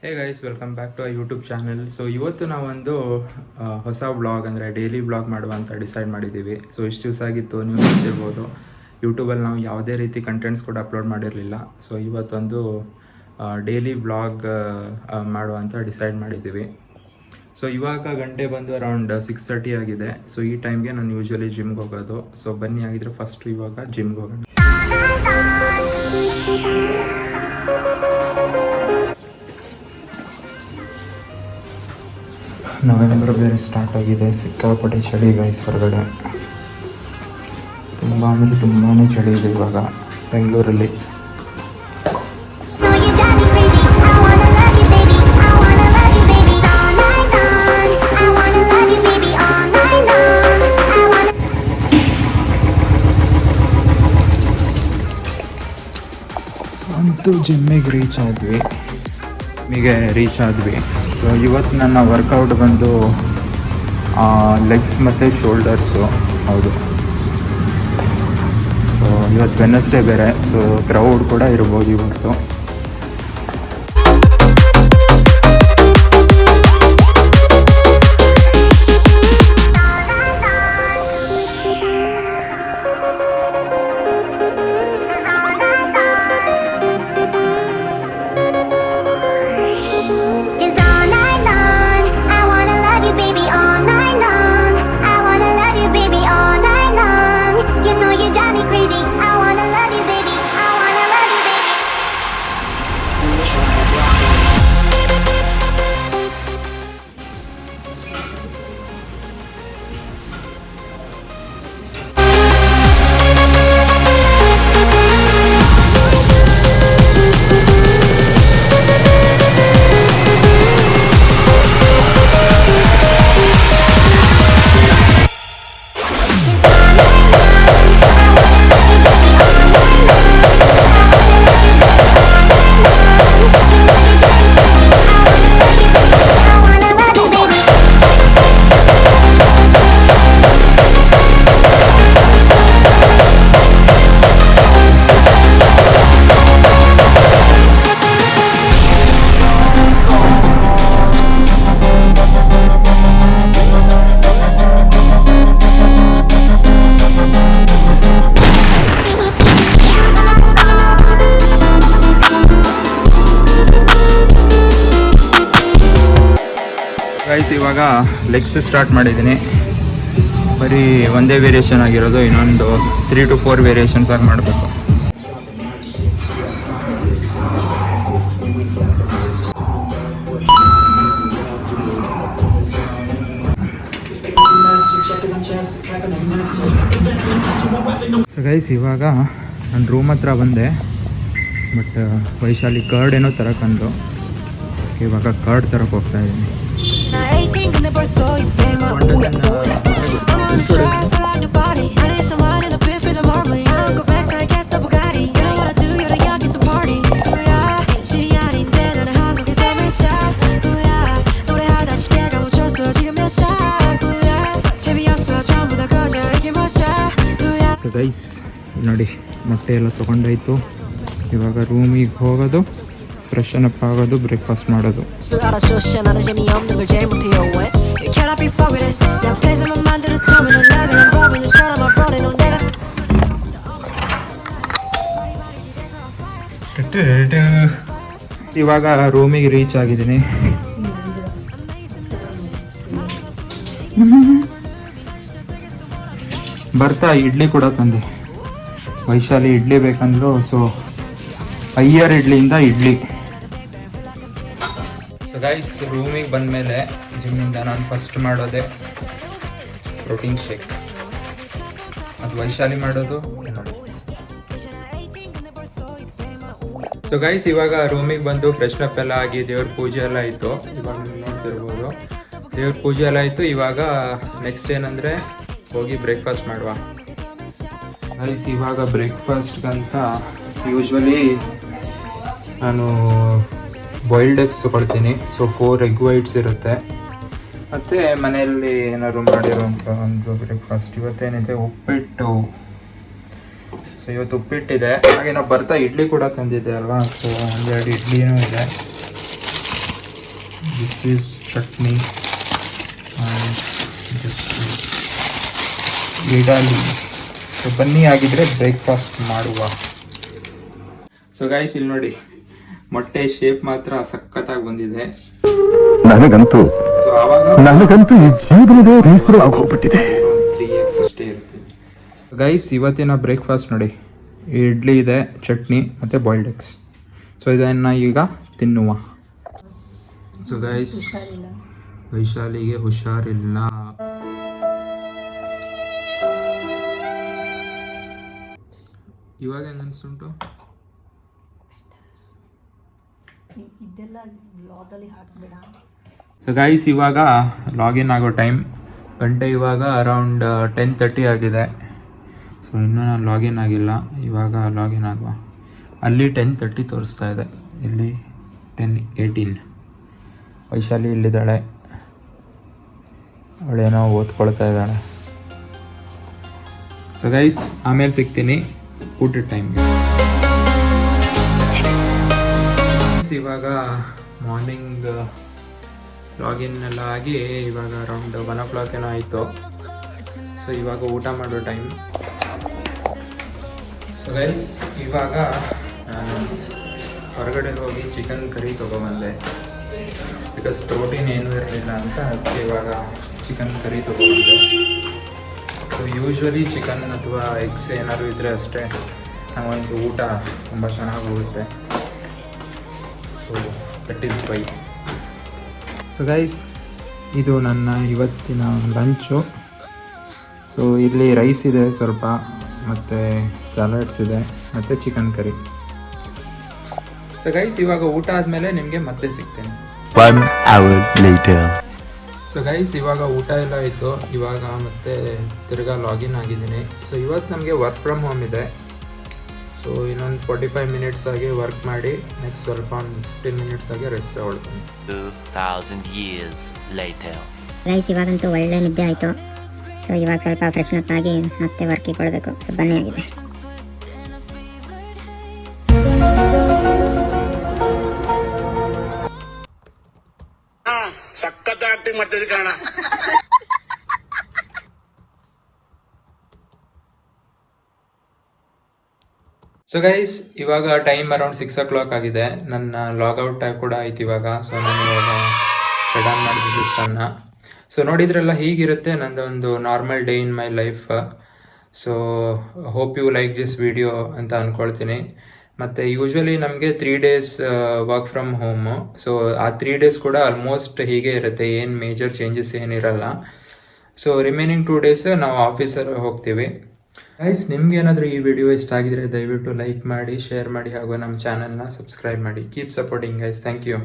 Hey guys, welcome back to a YouTube channel. So ಇವತ್ತು ನಾವೊಂದು ಹೊಸ ವ್ಲಾಗ್ ಅಂದರೆ ಡೈಲಿ ವ್ಲಾಗ್ ಮಾಡುವ ಅಂತ ಡಿಸೈಡ್ ಮಾಡಿದ್ದೀವಿ. ಸೊ ಇಷ್ಟು ದಿವಸ ಆಗಿತ್ತು, ನೀವು ನೋಡ್ತಿರ್ಬೋದು ಯೂಟ್ಯೂಬಲ್ಲಿ ನಾವು ಯಾವುದೇ ರೀತಿ ಕಂಟೆಂಟ್ಸ್ ಕೂಡ ಅಪ್ಲೋಡ್ ಮಾಡಿರಲಿಲ್ಲ. ಸೊ ಇವತ್ತೊಂದು ಡೈಲಿ ವ್ಲಾಗ್ ಮಾಡುವ ಅಂತ ಡಿಸೈಡ್ ಮಾಡಿದ್ದೀವಿ. ಸೊ ಇವಾಗ ಗಂಟೆ ಬಂದು ಅರೌಂಡ್ 6:30 ಆಗಿದೆ. ಸೊ ಈ ಟೈಮ್ಗೆ ನಾನು ಯೂಶ್ವಲಿ ಜಿಮ್ಗೆ ಹೋಗೋದು. ಸೊ ಬನ್ನಿ ಆಗಿದ್ರೆ ಫಸ್ಟು ಇವಾಗ ಜಿಮ್ಗೆ ಹೋಗೋಣ. ನವೆಂಬರ್ ಬೇರೆ ಸ್ಟಾರ್ಟ್ ಆಗಿದೆ. ಸಿಕ್ಕಾಪಟ್ಟೆ ಚಳಿ ಗೈಸ್, ಹೊರಗಡೆ ತುಂಬ ಅಂದರೆ ತುಂಬಾ ಚಳಿ ಇದೆ ಇವಾಗ ಬೆಂಗಳೂರಲ್ಲಿ. ಅಂತೂ ಜಿಮ್ಮಿಗೆ ರೀಚ್ ಆದ್ವಿ. ಸೊ ಇವತ್ತು ನನ್ನ ವರ್ಕೌಟ್ ಬಂದು ಲೆಗ್ಸ್ ಮತ್ತು ಶೋಲ್ಡರ್ಸು. ಹೌದು, ಸೊ ಇವತ್ತು ವೆಡ್ನೆಸ್ಡೇ ಬೇರೆ, ಸೊ ಕ್ರೌಡ್ ಕೂಡ ಇರ್ಬೋದು ಇವತ್ತು. ಗೈಸ್, ಇವಾಗ ಲೆಗ್ಸ್ ಸ್ಟಾರ್ಟ್ ಮಾಡಿದ್ದೀನಿ. ಬರೀ ಒಂದೇ ವೇರಿಯೇಷನ್ ಆಗಿರೋದು, ಇನ್ನೊಂದು 3 to 4 ವೇರಿಯೇಷನ್ಸ್ ಆಗಿ ಮಾಡಬೇಕು. ಸೊ ಗೈಸ್, ಇವಾಗ ನಾನು ರೂಮ್ ಹತ್ರ ಬಂದೆ. ಬಟ್ ವೈಶಾಲಿ ಕರ್ಡ್ ಏನೋ ತರಕಂದು, ಇವಾಗ ಕರ್ಡ್ ತರಕ್ಕೆ ಹೋಗ್ತಾ ಇದ್ದೀನಿ. ಗೈಸ್ ನೋಡಿ, ಮೊಟ್ಟೆ ಎಲ್ಲ ತೊಗೊಂಡಾಯ್ತು. ಇವಾಗ ರೂಮಿಗೆ ಹೋಗೋದು, ಫ್ರೆಶನ್ ಅಪ್ ಆಗೋದು, ಬ್ರೇಕ್ಫಾಸ್ಟ್ ಮಾಡೋದು. ಇವಾಗ ರೂಮಿಗೆ ರೀಚ್ ಆಗಿದ್ದೀನಿ. ಬರ್ತಾ ಇಡ್ಲಿ ಕೂಡ ತಂದೆ. ವೈಶಾಲಿ ಇಡ್ಲಿ ಬೇಕಂದ್ರು, ಸೊ ಅಯ್ಯರ್ ಇಡ್ಲಿಯಿಂದ ಇಡ್ಲಿ. ಸೊ ಗೈಸ್, ರೂಮಿಗೆ ಬಂದಮೇಲೆ ಜಿಮ್ಮಿಂದ ನಾನು ಫಸ್ಟ್ ಮಾಡೋದೆ ಪ್ರೋಟೀನ್ ಶೇಕ್. ಅದು ವೈಶಾಲಿ ಮಾಡೋದು. ಸೊ ಗೈಸ್, ಇವಾಗ ರೂಮಿಗೆ ಬಂದು ಫ್ರೆಶ್ ಅಪ್ ಎಲ್ಲ ಆಗಿ ದೇವ್ರ ಪೂಜೆ ಎಲ್ಲ ಆಯಿತು. ಇವಾಗ ನೀವು ನೋಡ್ತಿರ್ಬೋದು, ದೇವ್ರ ಪೂಜೆ ಎಲ್ಲ ಆಯಿತು. ಇವಾಗ ನೆಕ್ಸ್ಟ್ ಏನಂದರೆ ಹೋಗಿ ಬ್ರೇಕ್ಫಾಸ್ಟ್ ಮಾಡುವ. ಗೈಸ್, ಇವಾಗ ಬ್ರೇಕ್ಫಾಸ್ಟ್ಗಂತ ಯೂಶ್ವಲಿ ನಾನು ಬಾಯ್ಲ್ಡ್ ಎಗ್ಸ್ ತೊಗೊಳ್ತೀನಿ. ಸೊ 4 ಎಗ್ ವೈಟ್ಸ್ ಇರುತ್ತೆ. ಮತ್ತು ಮನೆಯಲ್ಲಿ ಏನಾದ್ರು ಮಾಡಿರೋಂಥ ಒಂದು ಬ್ರೇಕ್ಫಾಸ್ಟ್. ಇವತ್ತೇನಿದೆ, ಉಪ್ಪಿಟ್ಟು. ಸೊ ಇವತ್ತು ಉಪ್ಪಿಟ್ಟಿದೆ. ಹಾಗೆ ನಾವು ಬರ್ತಾ ಇಡ್ಲಿ ಕೂಡ ತಂದಿದ್ದೆ ಅಲ್ವಾ, ಸೊ 2 ಇಡ್ಲಿನೂ ಇದೆ. This is chutney and this is idli. So ಬನ್ನಿ ಆಗಿದ್ರೆ ಬ್ರೇಕ್ಫಾಸ್ಟ್ ಮಾಡುವ. ಸೊ ಗೈಸ್ ಇಲ್ಲಿ ನೋಡಿ, ಮೊಟ್ಟೆ ಶೇಪ್ ಮಾತ್ರ ಸಖತ್ತಾಗಿ ಬಂದಿದೆ. ನನಗಂತೂ ಈ ಜೀವನದ ಬೇಸರ ಆಗೋಗ್ಬಿಟ್ಟಿದೆ. 3x ಅಷ್ಟೇ ಇರುತ್ತೆ. ಗೈಸ್ ಇವತ್ತಿನ ಬ್ರೇಕ್ಫಾಸ್ಟ್ ನೋಡಿ, ಇಡ್ಲಿ ಇದೆ, ಚಟ್ನಿ ಮತ್ತು ಬಾಯ್ಲ್ಡ್ ಎಗ್ಸ್. ಸೊ ಇದನ್ನು ಈಗ ತಿನ್ನುವ. ಸೊ ಗೈಸ್ ವೈಶಾಲಿಗೆ ಹುಷಾರಿಲ್ಲ. ಇವಾಗ ಹೆಂಗೆ ಅನಿಸ್ತುಂಟು? ಸೊ ಗೈಸ್ ಇವಾಗ ಲಾಗಿನ್ ಆಗೋ ಟೈಮ್. ಗಂಟೆ ಇವಾಗ ಅರೌಂಡ್ 10:30 ಆಗಿದೆ. ಸೊ ಇನ್ನೂ ನಾನು ಲಾಗಿನ್ ಆಗಿಲ್ಲ. ಇವಾಗ ಲಾಗಿನ್ ಆಗುವ. ಅಲ್ಲಿ 10:30 ತೋರಿಸ್ತಾ ಇದೆ, ಇಲ್ಲಿ 10:18. ವೈಶಾಲಿ ಇಲ್ಲಿದ್ದಾಳೆ, ಅವಳೇನೋ ಓದ್ಕೊಳ್ತಾ ಇದ್ದಾಳೆ. ಸೊ ಗೈಸ್ ಆಮೇಲೆ ಸಿಗ್ತೀನಿ ಊಟದ ಟೈಮ್ಗೆ. ಇವಾಗ ಮಾರ್ನಿಂಗ್ ಲಾಗಿನ್ ಎಲ್ಲ ಆಗಿ ಇವಾಗ ಅರೌಂಡ್ 1 o'clock ಏನೋ ಆಯಿತು. ಸೊ ಇವಾಗ ಊಟ ಮಾಡೋ ಟೈಮ್. ಸೊ ಗೈಸ್ ಇವಾಗ ಹೊರಗಡೆ ಹೋಗಿ ಚಿಕನ್ ಕರಿ ತೊಗೊಬಂದೆ. ಬಿಕಾಸ್ ಪ್ರೋಟೀನ್ ಏನೂ ಇರಲಿಲ್ಲ ಅಂತ ಅದಕ್ಕೆ ಇವಾಗ ಚಿಕನ್ ಕರಿ ತೊಗೊಬಂದೆ. ಸೊ ಯೂಶ್ವಲಿ ಚಿಕನ್ ಅಥವಾ ಎಗ್ಸ್ ಏನಾದರೂ ಇದ್ದರೆ ಅಷ್ಟೇ ನಮ್ಮೊಂದು ಊಟ ತುಂಬ ಚೆನ್ನಾಗಿ ಹೋಗುತ್ತೆ. So that is why. So guys ಇದು ನನ್ನ ಇವತ್ತಿನ ಲಂಚು. ಸೊ ಇಲ್ಲಿ ರೈಸ್ ಇದೆ ಸ್ವಲ್ಪ, ಮತ್ತು ಸಲಾಡ್ಸ್ ಇದೆ, ಮತ್ತು ಚಿಕನ್ ಕರಿ. ಸೊ ಗೈಸ್ ಇವಾಗ ಊಟ ಆದಮೇಲೆ ನಿಮಗೆ ಮತ್ತೆ ಸಿಗ್ತೇನೆ. 1 hour later. ಸೊ ಗೈಸ್ ಇವಾಗ ಊಟ ಎಲ್ಲ ಆಯಿತು. ಇವಾಗ ಮತ್ತೆ ತಿರ್ಗಾ ಲಾಗಿನ್ ಆಗಿದ್ದೀನಿ. ಸೊ ಇವತ್ತು ನಮಗೆ ವರ್ಕ್ ಫ್ರಮ್ ಹೋಮ್ ಇದೆ. ಸೊ ಇನ್ನೊಂದು 45 ಮಿನಿಟ್ಸ್ ಆಗಿ ವರ್ಕ್ ಮಾಡಿ ನೆಕ್ಸ್ಟ್ ಸ್ವಲ್ಪ ಒಂದು 15 ಮಿನಿಟ್ಸ್ ಆಗಿ ರೆಸ್ಟ್ ತಗೊಳ್ತೀನಿ. 2000 years later. ಗೈಸ್ ಇವಾಗಂತೂ ಒಳ್ಳೆ ನಿದ್ದೆ ಆಯಿತು. ಸೊ ಇವಾಗ ಸ್ವಲ್ಪ ಫ್ರೆಶ್ ಅಪ್ ಆಗಿ ಮತ್ತೆ ವರ್ಕಿಗೆ ಕೊಡಬೇಕು. ಸೊ ಬನ್ನಿ ಆಗಿದೆ. ಸಖತ್ ಆಕ್ಟಿಂಗ್ ಮಾಡ್ತಿದ್ದೆ ಕಾರಣ. ಸೊ ಗೈಸ್ ಇವಾಗ ಟೈಮ್ ಅರೌಂಡ್ 6 o'clock ಆಗಿದೆ. ನನ್ನ ಲಾಗೌಟ್ ಕೂಡ ಆಯ್ತು ಇವಾಗ. ಸೊ ನಾನು ಇವಾಗ ಶಟ್ ಡೌನ್ ಮಾಡಿದ ಸಿಸ್ಟಮ್ನ. ಸೊ ನೋಡಿದ್ರೆಲ್ಲ ಹೀಗಿರುತ್ತೆ ನಂದೊಂದು normal day in my life. So hope you like this video ಅಂತ ಅಂದ್ಕೊಳ್ತೀನಿ. ಮತ್ತು ಯೂಶ್ವಲಿ ನಮಗೆ 3 days work from home. So ಆ 3 days ಕೂಡ ಆಲ್ಮೋಸ್ಟ್ ಹೀಗೆ ಇರುತ್ತೆ, ಏನು ಮೇಜರ್ ಚೇಂಜಸ್ ಏನಿರಲ್ಲ. ಸೊ ರಿಮೈನಿಂಗ್ 2 days ನಾವು ಆಫೀಸಲ್ಲಿ ಹೋಗ್ತೀವಿ. ಗೈಸ್ ನಿಮ್ಗೆ ಏನಾದರೂ ಈ ವಿಡಿಯೋ ಇಷ್ಟ ಆಗಿದ್ರೆ ದಯವಿಟ್ಟು ಲೈಕ್ ಮಾಡಿ, ಶೇರ್ ಮಾಡಿ, ಹಾಗೂ ನಮ್ಮ ಚಾನಲ್ನ ಸಬ್ಸ್ಕ್ರೈಬ್ ಮಾಡಿ. Keep supporting guys. Thank you.